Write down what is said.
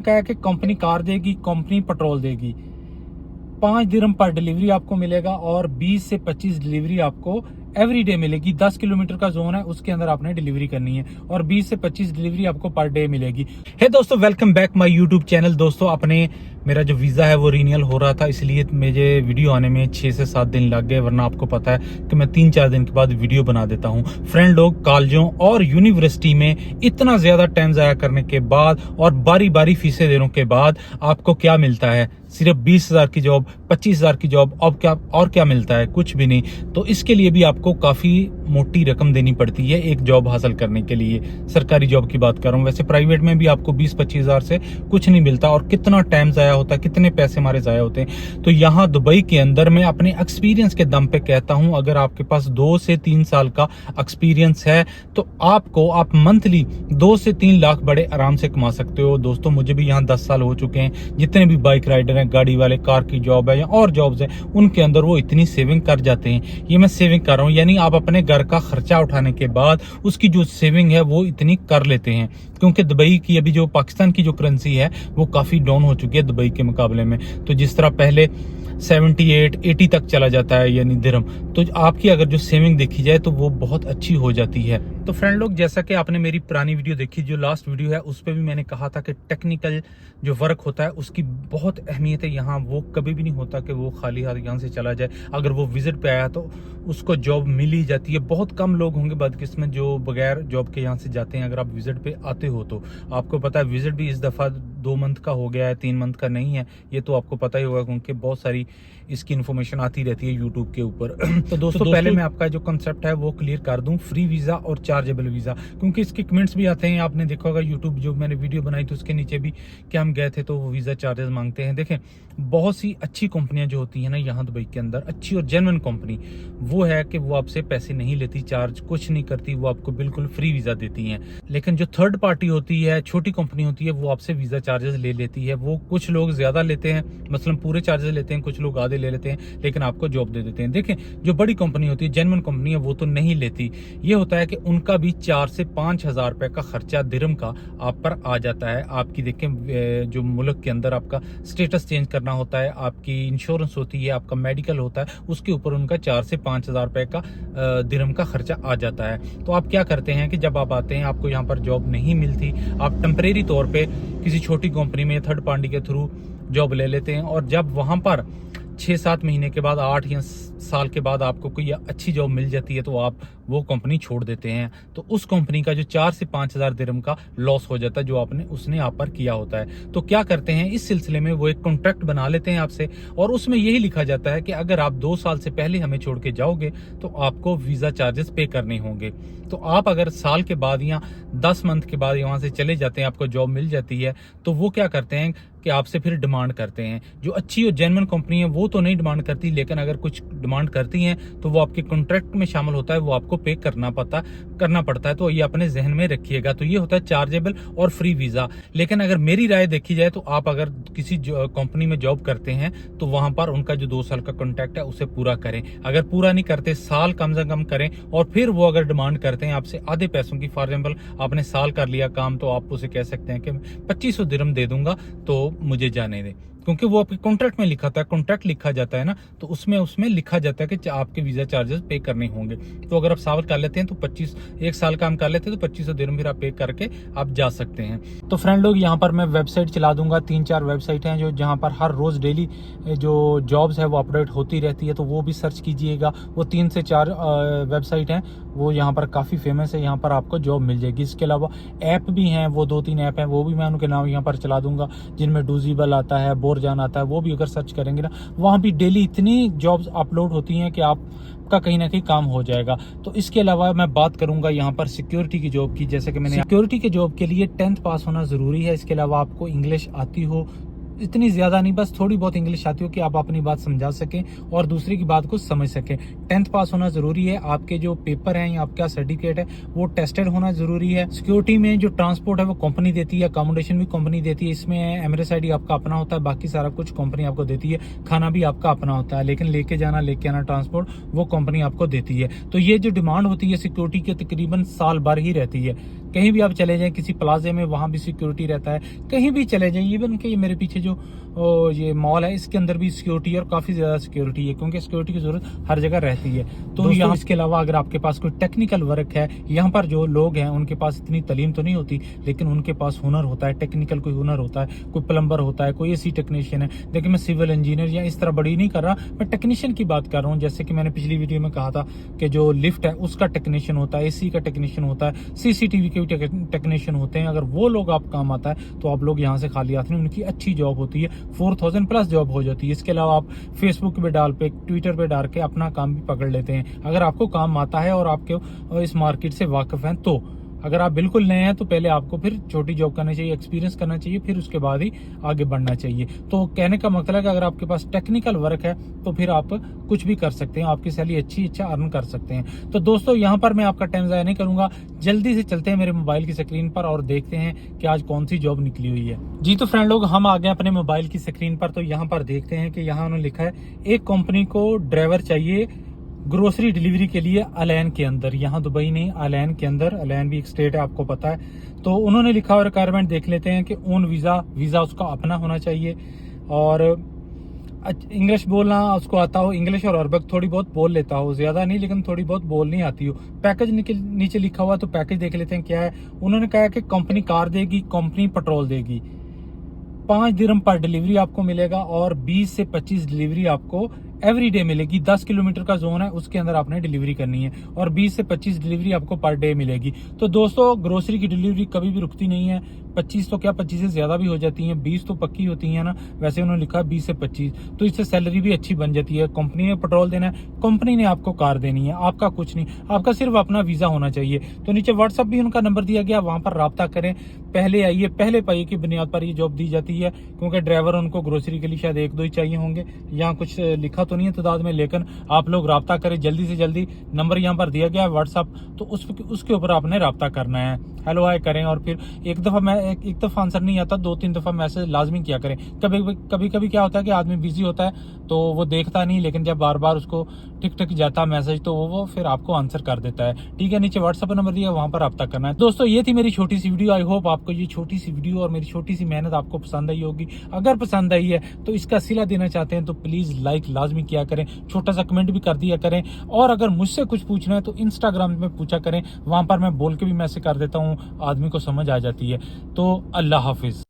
क्या है कि कंपनी कार देगी, कंपनी पेट्रोल देगी। 5 दिरहम पर डिलीवरी आपको मिलेगा और 20 से 25 डिलीवरी आपको एवरी डे मिलेगी। 10 किलोमीटर का जोन है, उसके अंदर आपने डिलीवरी करनी है और 20 से 25 डिलीवरी आपको पर डे मिलेगी। हे दोस्तों, welcome back my YouTube channel. दोस्तों, अपने मेरा जो वीज़ा है वो रिन्यूअल हो रहा था, इसलिए मुझे वीडियो आने में 6 से 7 दिन लग गए, वरना आपको पता है कि मैं 3-4 दिन के बाद वीडियो बना देता हूँ। फ्रेंड लोग, कॉलेजों और यूनिवर्सिटी में इतना ज़्यादा टाइम ज़ाया करने के बाद और बारी बारी फीसें देने के बाद आपको क्या मिलता है? सिर्फ 20,000 की जॉब, 25,000 की जॉब, और क्या मिलता है? कुछ भी नहीं। तो इसके लिए भी आपको काफ़ी मोटी रकम देनी पड़ती है एक जॉब हासिल करने के लिए। सरकारी जॉब की बात कर रहा हूँ, वैसे प्राइवेट में भी आपको 20-25 हज़ार से कुछ नहीं मिलता। और कितना टाइम ज़ाया होता है, कितने पैसे हमारे ज़ाया होते हैं। तो यहाँ दुबई के अंदर मैं अपने एक्सपीरियंस के दम पे कहता हूँ, अगर आपके पास 2 से 3 साल का एक्सपीरियंस है तो आप मंथली 2 से 3 लाख बड़े आराम से कमा सकते हो। दोस्तों, मुझे भी यहाँ 10 साल हो चुके हैं। जितने भी बाइक राइडर हैं, गाड़ी वाले, कार की जॉब है या और जॉब्स हैं, उनके अंदर वो इतनी सेविंग कर जाते हैं। ये मैं सेविंग कर रहा हूँ, यानी आप अपने घर का खर्चा उठाने के बाद उसकी जो सेविंग है वो इतनी कर लेते हैं। क्योंकि दुबई की अभी जो पाकिस्तान की जो करेंसी है वो काफ़ी डाउन हो चुकी है दुबई के मुकाबले में। तो जिस तरह पहले 78-80 तक चला जाता है यानी दिरहम, तो आपकी अगर जो सेविंग देखी जाए तो वो बहुत अच्छी हो जाती है। तो फ्रेंड लोग, जैसा कि आपने मेरी पुरानी वीडियो देखी, जो लास्ट वीडियो है, उस पर भी मैंने कहा था कि टेक्निकल जो वर्क होता है उसकी बहुत अहमियत है यहाँ। वो कभी भी नहीं होता कि वो खाली हाथ यहाँ से चला जाए। अगर वो विजिट पे आया तो उसको जॉब मिल ही जाती है। बहुत कम लोग होंगे बदकिस्मत जो बगैर जॉब के यहाँ से जाते हैं। अगर आप विजिट पे आते हो तो आपको पता है, विजिट भी इस दफ़ा 2 मंथ का हो गया है, 3 मंथ का नहीं है। ये तो आपको पता ही होगा, क्योंकि बहुत सारी इसकी इन्फॉर्मेशन आती रहती है यूट्यूब के ऊपर। तो दोस्तों, पहले मैं आपका जो कंसेप्ट है वो क्लियर कर दूं, फ्री वीज़ा और चार्जेबल वीज़ा। क्योंकि इसके कमेंट्स भी आते हैं, आपने देखा होगा यूट्यूब जो मैंने वीडियो बनाई थी उसके नीचे भी कि हम गए थे तो वो वीज़ा चार्जेस मांगते हैं। देखें, बहुत सी अच्छी कंपनियां जो होती हैं ना यहाँ दुबई के अंदर, अच्छी और जेन्युइन कंपनी, वो है कि वो आपसे पैसे नहीं लेती, चार्ज कुछ नहीं करती, वो आपको बिल्कुल फ्री वीज़ा देती हैं। लेकिन जो थर्ड पार्टी होती है, छोटी कंपनी होती है, वो आपसे वीज़ा चार्जेस ले लेती है। वो कुछ लोग ज़्यादा लेते हैं, मतलब पूरे चार्जेस लेते हैं, कुछ लोग आधे ले लेते हैं, लेकिन आपको जॉब दे देते हैं। देखें, जो बड़ी कंपनी होती है, जेन्युइन कंपनी है, वो तो नहीं लेती। ये होता है कि उनका भी 4 से 5 हज़ार रुपए का खर्चा दिरहम का आप पर आ जाता है। आपकी देखें, जो मुल्क के अंदर आपका स्टेटस चेंज करना होता है, आपकी इंश्योरेंस होती है, आपका मेडिकल होता है, उसके ऊपर उनका 4 से 5 हज़ार रुपए का दिरहम का खर्चा आ जाता है। तो आप क्या करते हैं कि जब आप आते हैं, आपको यहाँ पर जॉब नहीं मिलती, आप टेम्परेरी तौर पर किसी छोटी कंपनी में थर्ड पार्टी के थ्रू जॉब ले लेते हैं। और जब वहाँ पर 6-7 महीने के बाद, 8 या साल के बाद आपको कोई अच्छी जॉब मिल जाती है तो आप वो कंपनी छोड़ देते हैं। तो उस कंपनी का जो 4 से 5 हज़ार दिरहम का लॉस हो जाता है जो उसने आप पर किया होता है। तो क्या करते हैं, इस सिलसिले में वो एक कॉन्ट्रैक्ट बना लेते हैं आपसे, और उसमें यही लिखा जाता है कि अगर आप 2 साल से पहले हमें छोड़ के जाओगे तो आपको वीज़ा चार्जेस पे करने होंगे। तो आप अगर साल के बाद या 10 मंथ के बाद यहाँ से चले जाते हैं, आपको जॉब मिल जाती है, तो वो क्या करते हैं कि आपसे फिर डिमांड करते हैं। जो अच्छी और जेन्युइन कंपनी है वो तो नहीं डिमांड करती, लेकिन अगर कुछ डिमांड करती हैं तो वो आपके कॉन्ट्रैक्ट में शामिल होता है, वो आपको पे करना पड़ता है। तो ये अपने जहन में रखिएगा। तो ये होता है चार्जेबल और फ्री वीज़ा। लेकिन अगर मेरी राय देखी जाए तो आप अगर किसी कंपनी में जॉब करते हैं तो वहां पर उनका जो 2 साल का कॉन्ट्रैक्ट है उसे पूरा करें। अगर पूरा नहीं करते, साल कम से कम करें। और फिर वो अगर डिमांड करते हैं आपसे आधे पैसों की, फॉर एग्जाम्पल आपने साल कर लिया काम, तो आप उसे कह सकते हैं कि 2500 दिरहम दे दूंगा तो मुझे जाने दे। क्योंकि वो आपके कॉन्ट्रैक्ट में लिखा था, कॉन्ट्रैक्ट लिखा जाता है ना, तो उसमें लिखा जाता है कि आपके वीज़ा चार्जेस पे करने होंगे। तो अगर आप साल कर लेते हैं तो 1 साल काम कर लेते हैं तो 2500 दिरहम फिर आप पे करके आप जा सकते हैं। तो फ्रेंड लोग, यहाँ पर मैं वेबसाइट चला दूंगा, 3-4 वेबसाइट हैं जो जहाँ पर हर रोज़ डेली जो जॉब्स है वो अपडेट होती रहती है, तो वो भी सर्च कीजिएगा। वो 3 से 4 वेबसाइट हैं, वो यहाँ पर काफ़ी फेमस है, यहाँ पर आपको जॉब मिल जाएगी। इसके अलावा ऐप भी हैं, वो 2-3 ऐप हैं, वो भी मैं उनके नाम यहाँ पर चला दूंगा, जिनमें डूजिबल आता है, बोरजान आता है। वो भी अगर सर्च करेंगे ना, वहाँ भी डेली इतनी जॉब्स अपलोड होती हैं कि आपका कहीं ना कहीं काम हो जाएगा। तो इसके अलावा मैं बात करूंगा यहाँ पर सिक्योरिटी की जॉब की। जैसे कि मैंने सिक्योरिटी के जॉब के लिए 10th पास होना ज़रूरी है। इसके अलावा आपको इंग्लिश आती हो, इतनी ज़्यादा नहीं, बस थोड़ी बहुत इंग्लिश आती हो कि आप अपनी बात समझा सकें और दूसरे की बात को समझ सकें। 10th पास होना ज़रूरी है। आपके जो पेपर हैं या आपका सर्टिफिकेट है वो टेस्टेड होना ज़रूरी है। सिक्योरिटी में जो ट्रांसपोर्ट है वो कंपनी देती है, अकोमोडेशन भी कंपनी देती है। इसमें एमरेस ID आपका अपना होता है, बाकी सारा कुछ कंपनी आपको देती है। खाना भी आपका अपना होता है, लेकिन लेके आना ट्रांसपोर्ट वो कंपनी आपको देती है। तो ये जो डिमांड होती है सिक्योरिटी की तकरीबन साल भर ही रहती है। कहीं भी आप चले जाएं, किसी प्लाजे में, वहां भी सिक्योरिटी रहता है। कहीं भी चले जाएं, इवन कि ये मेरे पीछे जो ये मॉल है, इसके अंदर भी सिक्योरिटी है और काफी ज्यादा सिक्योरिटी है, क्योंकि सिक्योरिटी की जरूरत हर जगह रहती है। तो यहाँ इसके अलावा अगर आपके पास कोई टेक्निकल वर्क है, यहाँ पर जो लोग हैं उनके पास इतनी तालीम तो नहीं होती, लेकिन उनके पास हुनर होता है, टेक्निकल कोई हुनर होता है, कोई प्लम्बर होता है, कोई एसी टेक्नीशियन है। देखिए मैं सिविल इंजीनियर या इस तरह बड़ी नहीं कर रहा, मैं टेक्नीशियन की बात कर रहा हूँ। जैसे कि मैंने पिछली वीडियो में कहा था कि जो लिफ्ट है उसका टेक्नीशियन होता है, एसी का टेक्नीशियन होता है, सीसीटीवी के भी टेक्नीशियन होते हैं। अगर वो लोग आप काम आता है तो आप लोग यहाँ से खाली हाथ नहीं, उनकी अच्छी जॉब होती है, 4000 प्लस जॉब हो जाती है। इसके अलावा आप फेसबुक पे डाल पे, ट्विटर पे डाल के अपना काम भी पकड़ लेते हैं, अगर आपको काम आता है और आपके इस मार्केट से वाकिफ हैं तो। अगर आप बिल्कुल नए हैं तो पहले आपको फिर छोटी जॉब करनी चाहिए, एक्सपीरियंस करना चाहिए, फिर उसके बाद ही आगे बढ़ना चाहिए। तो कहने का मतलब है कि अगर आपके पास टेक्निकल वर्क है तो फिर आप कुछ भी कर सकते हैं, आपकी सैलरी अच्छा अर्न कर सकते हैं। तो दोस्तों यहाँ पर मैं आपका टाइम ज़ाया नहीं करूंगा, जल्दी से चलते हैं मेरे मोबाइल की स्क्रीन पर और देखते हैं कि आज कौन सी जॉब निकली हुई है। जी तो फ्रेंड लोग, हम आ गए अपने मोबाइल की स्क्रीन पर। तो यहाँ पर देखते हैं कि यहाँ उन्होंने लिखा है एक कंपनी को ड्राइवर चाहिए ग्रोसरी डिलीवरी के लिए अलैन के अंदर। यहाँ दुबई नहीं, अलैन के अंदर। अलैन भी एक स्टेट है, आपको पता है। तो उन्होंने लिखा हुआ रिक्वायरमेंट देख लेते हैं कि ओन वीजा उसका अपना होना चाहिए, और इंग्लिश बोलना उसको आता हो, इंग्लिश और अरबक थोड़ी बहुत बोल लेता हो, ज्यादा नहीं लेकिन थोड़ी बहुत बोलनी आती हो। पैकेज नीचे लिखा हुआ, तो पैकेज देख लेते हैं क्या है। उन्होंने कहा कि कंपनी कार देगी, कंपनी पेट्रोल देगी, 5 दिरहम पर डिलीवरी आपको मिलेगा, और 20 से 25 डिलीवरी आपको एवरीडे मिलेगी। 10 किलोमीटर का जोन है, उसके अंदर आपने डिलीवरी करनी है, और 20 से 25 डिलीवरी आपको पर डे मिलेगी। तो दोस्तों ग्रोसरी की डिलीवरी कभी भी रुकती नहीं है। 25 तो क्या, 25 से ज्यादा भी हो जाती है, 20 तो पक्की होती है ना। वैसे उन्होंने लिखा 20 से 25, तो इससे सैलरी भी अच्छी बन जाती है। कंपनी ने पेट्रोल देना है, कंपनी ने आपको कार देनी है, आपका कुछ नहीं, आपका सिर्फ अपना वीजा होना चाहिए। तो नीचे व्हाट्सअप भी उनका नंबर दिया गया, वहां पर राब्ता करें, पहले आइए, पहले पाइए की बुनियाद पर ये जॉब दी जाती है, क्योंकि ड्राइवर उनको ग्रोसरी के लिए शायद 1-2 ही चाहिए होंगे। यहाँ कुछ लिखा तो नहीं है तादाद में, लेकिन आप लोग राब्ता करें जल्दी से जल्दी। नंबर यहाँ पर दिया गया है व्हाट्सअप, तो उसके ऊपर आपने राब्ता करना है, हेलो हाय करें, और फिर एक दफा आंसर नहीं आता, 2-3 दफा मैसेज लाजमी किया करें। कभी क्या होता है कि आदमी बिजी होता है तो वो देखता नहीं, लेकिन जब बार बार उसको टिक जाता मैसेज तो वो फिर आपको आंसर कर देता है। ठीक है, नीचे व्हाट्सएप नंबर दिया, वहां पर राब्ता करना है। दोस्तों ये थी मेरी छोटी सी वीडियो। आई होप आपको ये छोटी सी वीडियो और मेरी छोटी सी मेहनत आपको पसंद आई होगी। अगर पसंद आई है तो इसका सिला देना चाहते हैं तो प्लीज लाइक लाजमी किया करें, छोटा सा कमेंट भी कर दिया करें, और अगर मुझसे कुछ पूछना है तो इंस्टाग्राम में पूछा करें, वहां पर मैं बोल के भी मैसेज कर देता हूँ, आदमी को समझ आ जाती है। तो अल्लाह हाफिज।